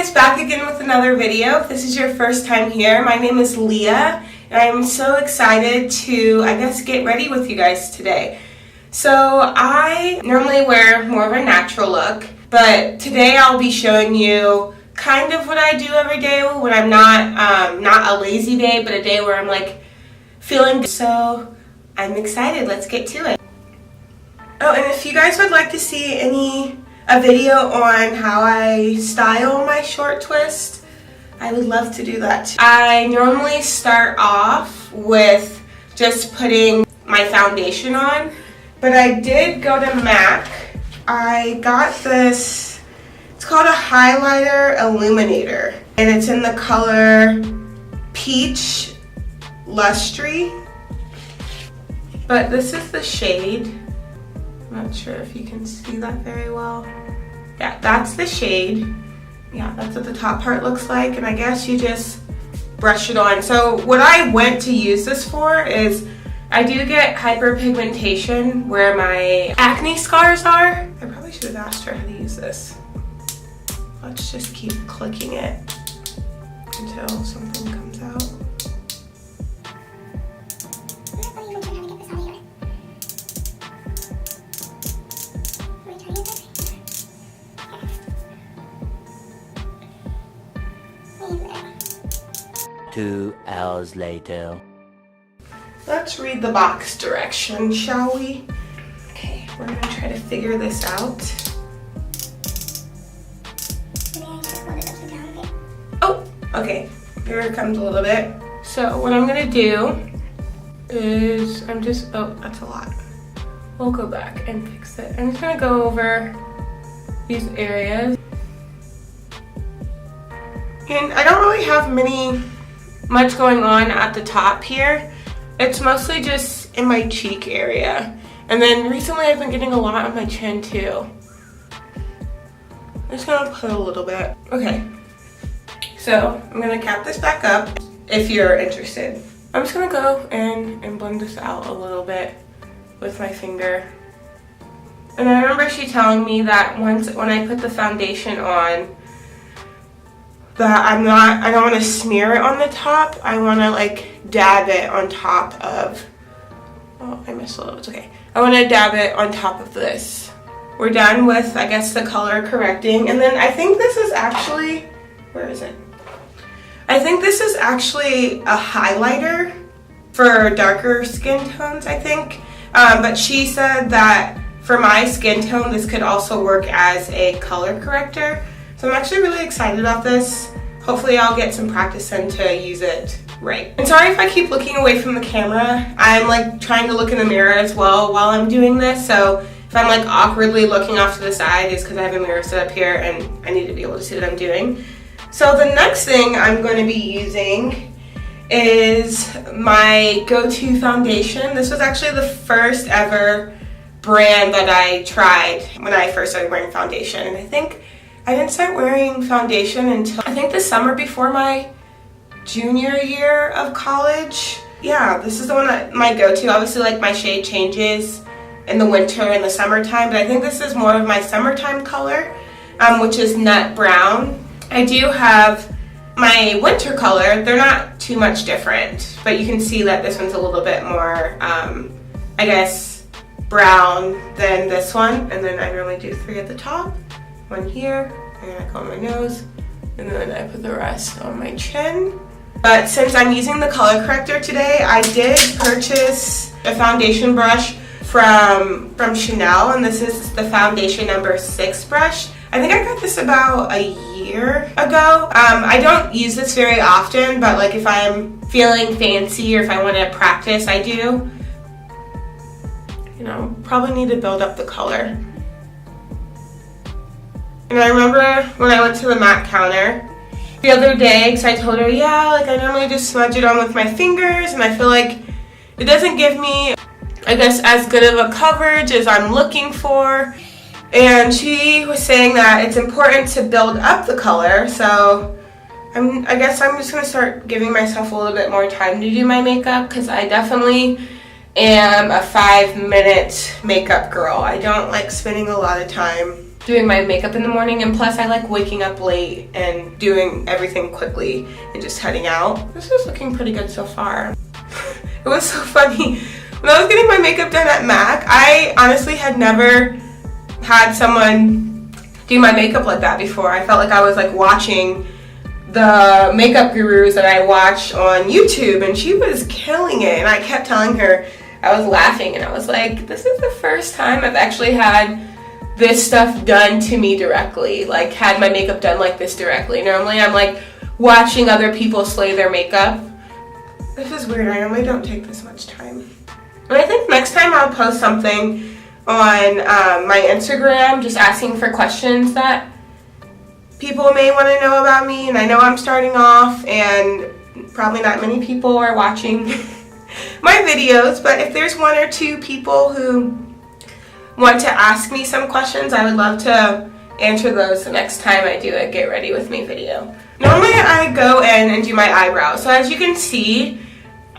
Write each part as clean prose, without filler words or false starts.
guys, back again with another video. If this is your first time here, my name is Leah, and I'm so excited to, get ready with you guys today. So I normally wear more of a natural look, but today I'll be showing you kind of what I do every day when I'm not a lazy day, but a day where I'm like feeling good. So I'm excited. Let's get to it. Oh, and if you guys would like to see a video on how I style my short twist, I would love to do that too. I normally start off with just putting my foundation on, but I did go to MAC. I got this, it's called a highlighter illuminator, and it's in the color Peach Lustry, but this is the shade. I'm not sure if you can see that very well. Yeah, that's the shade. Yeah, that's what the top part looks like, and I guess you just brush it on. So what I went to use this for is I do get hyperpigmentation where my acne scars are. I probably should have asked her how to use this. Let's just keep clicking it until something comes out. Two hours later. Let's read the box direction, shall we? Okay, we're gonna try to figure this out. Oh, okay, here it comes a little bit. So what I'm gonna do is oh, that's a lot. We'll go back and fix it. I'm just gonna go over these areas. And I don't really have much going on at the top here. It's mostly just in my cheek area. And then recently I've been getting a lot on my chin too. I'm just gonna put a little bit. Okay, so I'm gonna cap this back up if you're interested. I'm just gonna go in and blend this out a little bit with my finger. And I remember she telling me that when I put the foundation on, that I don't want to smear it on the top. I want to like dab it on top of, oh, I missed a little, it's okay. I want to dab it on top of this. We're done with, I guess, the color correcting. And then I think this is actually, where is it? I think this is actually a highlighter for darker skin tones, I think. But she said that for my skin tone, this could also work as a color corrector. So I'm actually really excited about this. Hopefully I'll get some practice in to use it right. And sorry if I keep looking away from the camera. I'm like trying to look in the mirror as well while I'm doing this. So if I'm like awkwardly looking off to the side, it's because I have a mirror set up here and I need to be able to see what I'm doing. So the next thing I'm going to be using is my go-to foundation. This was actually the first ever brand that I tried when I first started wearing foundation. And I think I didn't start wearing foundation until I think the summer before my junior year of college. Yeah, this is the one that my go-to. Obviously, like, my shade changes in the winter and the summertime, but I think this is more of my summertime color, which is nut brown. I do have my winter color. They're not too much different, but you can see that this one's a little bit more, I guess, brown than this one. And then I normally do 3 at the top. One here, and then I go on my nose, and then I put the rest on my chin. But since I'm using the color corrector today, I did purchase a foundation brush from Chanel, and this is the foundation number 6 brush. I think I got this about a year ago. I don't use this very often, but like if I'm feeling fancy or if I want to practice, I do. You know, probably need to build up the color. And I remember when I went to the MAC counter the other day, because I told her, yeah, like I normally just smudge it on with my fingers, and I feel like it doesn't give me, I guess, as good of a coverage as I'm looking for. And she was saying that it's important to build up the color, so I guess I'm just going to start giving myself a little bit more time to do my makeup, because I definitely am a 5-minute makeup girl. I don't like spending a lot of time doing my makeup in the morning, and plus I like waking up late and doing everything quickly and just heading out. This is looking pretty good so far. It was so funny. When I was getting my makeup done at MAC, I honestly had never had someone do my makeup like that before. I felt like I was like watching the makeup gurus that I watch on YouTube, and she was killing it, and I kept telling her, I was laughing, and I was like, this is the first time I've actually had this stuff done to me directly, like had my makeup done like this directly. Normally I'm like watching other people slay their makeup. This is weird, I normally don't take this much time. And I think next time I'll post something on my Instagram just asking for questions that people may want to know about me, and I know I'm starting off and probably not many people are watching my videos, but if there's one or two people who want to ask me some questions, I would love to answer those the next time I do a Get Ready With Me video. Normally I go in and do my eyebrows. So as you can see,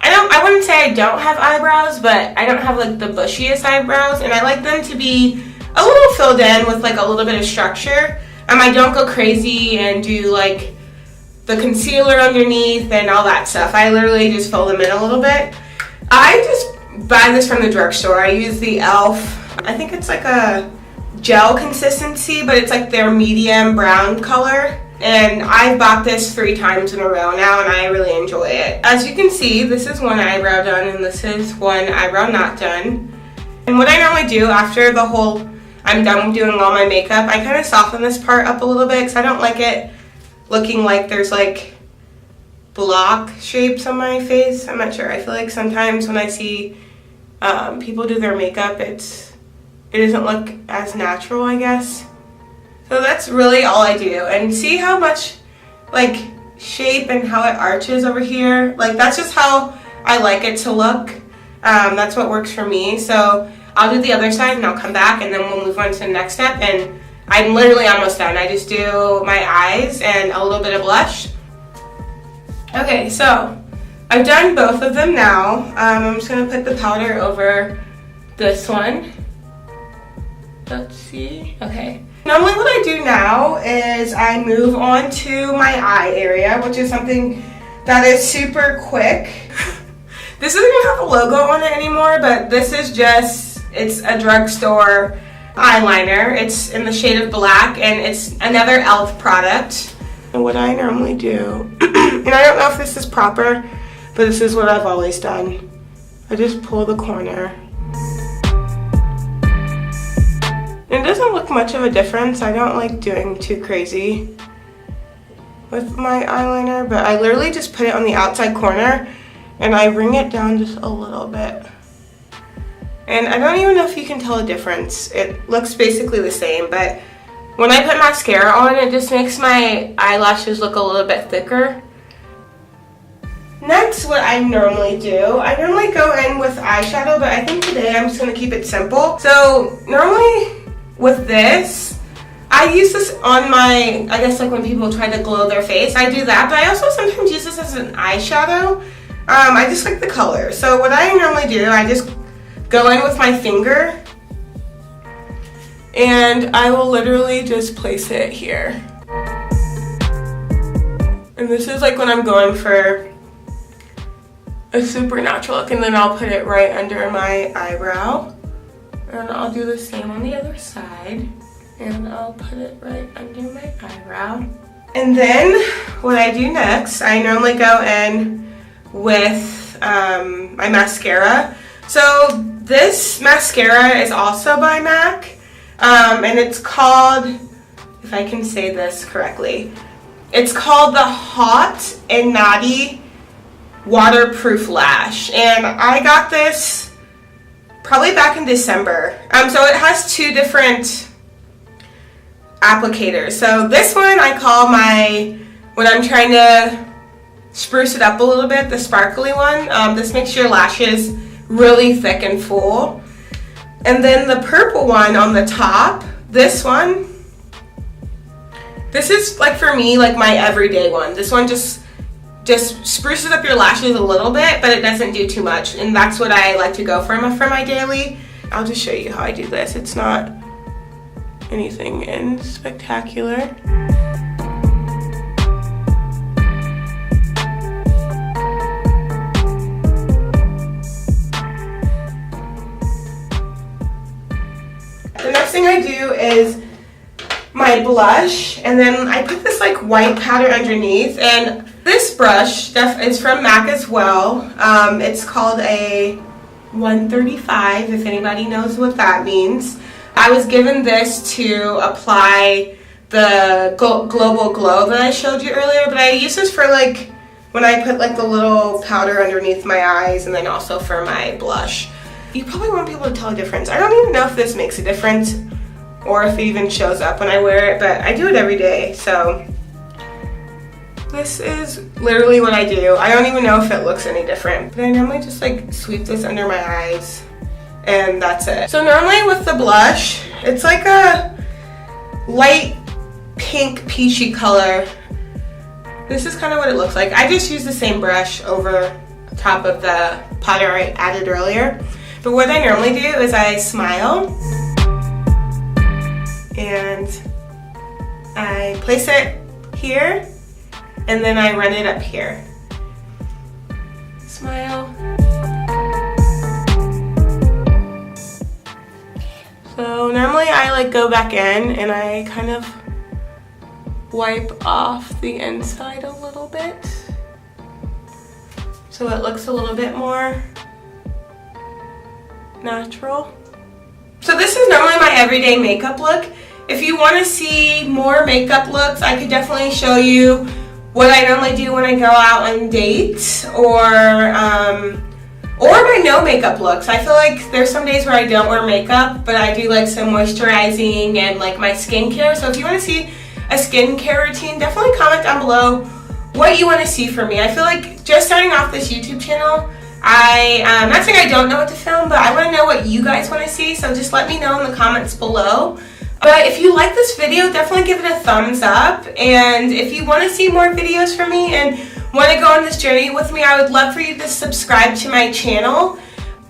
I wouldn't say I don't have eyebrows, but I don't have like the bushiest eyebrows, and I like them to be a little filled in with like a little bit of structure. I don't go crazy and do like the concealer underneath and all that stuff. I literally just fill them in a little bit. I just buy this from the drugstore. I use the e.l.f. I think it's like a gel consistency, but it's like their medium brown color. And I've bought this 3 times in a row now, and I really enjoy it. As you can see, this is one eyebrow done, and this is one eyebrow not done. And what I normally do after I'm done doing all my makeup, I kind of soften this part up a little bit because I don't like it looking like there's like block shapes on my face. I'm not sure. I feel like sometimes when I see people do their makeup, it doesn't look as natural, I guess. So that's really all I do. And see how much like shape and how it arches over here? Like that's just how I like it to look. That's what works for me. So I'll do the other side and I'll come back, and then we'll move on to the next step. And I'm literally almost done. I just do my eyes and a little bit of blush. Okay, so I've done both of them now. I'm just going to put the powder over this one. Let's see. Okay. Normally what I do now is I move on to my eye area, which is something that is super quick. This doesn't even have a logo on it anymore, but this is just, it's a drugstore eyeliner. It's in the shade of black, and it's another e.l.f. product. And what I normally do, and I don't know if this is proper, but this is what I've always done. I just pull the corner. And it doesn't look much of a difference. I don't like doing too crazy with my eyeliner, but I literally just put it on the outside corner and I bring it down just a little bit. And I don't even know if you can tell a difference. It looks basically the same, but when I put mascara on, it just makes my eyelashes look a little bit thicker. Next, what I normally do, I normally go in with eyeshadow, but I think today I'm just going to keep it simple. So normally with this, I use this on my, I guess like when people try to glow their face, I do that, but I also sometimes use this as an eyeshadow. I just like the color. So what I normally do, I just go in with my finger and I will literally just place it here. And this is like when I'm going for a super natural look, and then I'll put it right under my eyebrow. And I'll do the same on the other side. And I'll put it right under my eyebrow. And then what I do next, I normally go in with my mascara. So this mascara is also by MAC. And it's called, if I can say this correctly, it's called the Hot and Naughty Waterproof Lash. And I got this probably back in December. So it has 2 different applicators. So this one I call my, when I'm trying to spruce it up a little bit, the sparkly one. This makes your lashes really thick and full. And then the purple one on the top, this one, this is like for me like my everyday one. This one just spruces up your lashes a little bit, but it doesn't do too much, and that's what I like to go for my daily. I'll just show you how I do this. It's not anything in spectacular. The next thing I do is my blush, and then I put this like white powder underneath, and this brush is from MAC as well. It's called a 135, if anybody knows what that means. I was given this to apply the global glow that I showed you earlier, but I use this for like when I put like the little powder underneath my eyes, and then also for my blush. You probably won't be able to tell a difference. I don't even know if this makes a difference or if it even shows up when I wear it, but I do it every day, so this is literally what I do. I don't even know if it looks any different, but I normally just like sweep this under my eyes and that's it. So normally with the blush, it's like a light pink peachy color. This is kind of what it looks like. I just use the same brush over top of the powder I added earlier. But what I normally do is I smile and I place it here and then I run it up here. Smile. So normally I like go back in and I kind of wipe off the inside a little bit so it looks a little bit more natural. So this is normally my everyday makeup look. If you want to see more makeup looks, I could definitely show you what I normally do when I go out on dates, or my no makeup looks. I feel like there's some days where I don't wear makeup, but I do like some moisturizing and like my skincare. So if you want to see a skincare routine, definitely comment down below what you want to see from me. I feel like just starting off this YouTube channel, I'm not saying I don't know what to film, but I want to know what you guys want to see, so just let me know in the comments below. But if you like this video, definitely give it a thumbs up, and if you want to see more videos from me and want to go on this journey with me, I would love for you to subscribe to my channel.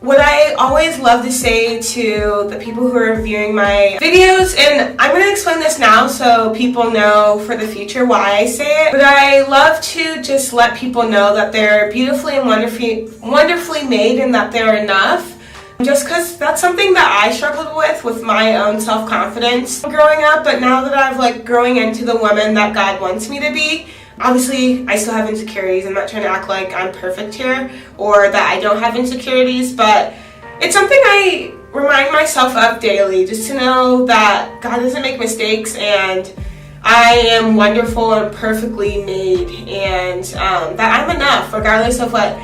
What I always love to say to the people who are viewing my videos, and I'm going to explain this now so people know for the future why I say it, but I love to just let people know that they're beautifully and wonderfully made and that they're enough. Just because that's something that I struggled with my own self-confidence growing up, but now that I've like growing into the woman that God wants me to be, obviously I still have insecurities. I'm not trying to act like I'm perfect here or that I don't have insecurities, but it's something I remind myself of daily, just to know that God doesn't make mistakes and I am wonderful and perfectly made, and that I'm enough regardless of what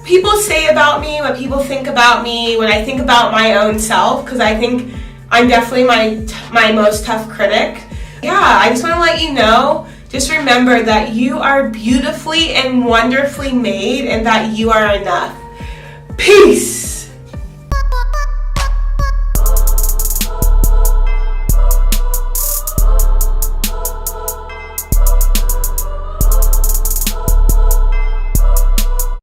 people say about me, what people think about me, when I think about my own self, because I think I'm definitely my most tough critic. Yeah, I just want to let you know, just remember that you are beautifully and wonderfully made and that you are enough. Peace!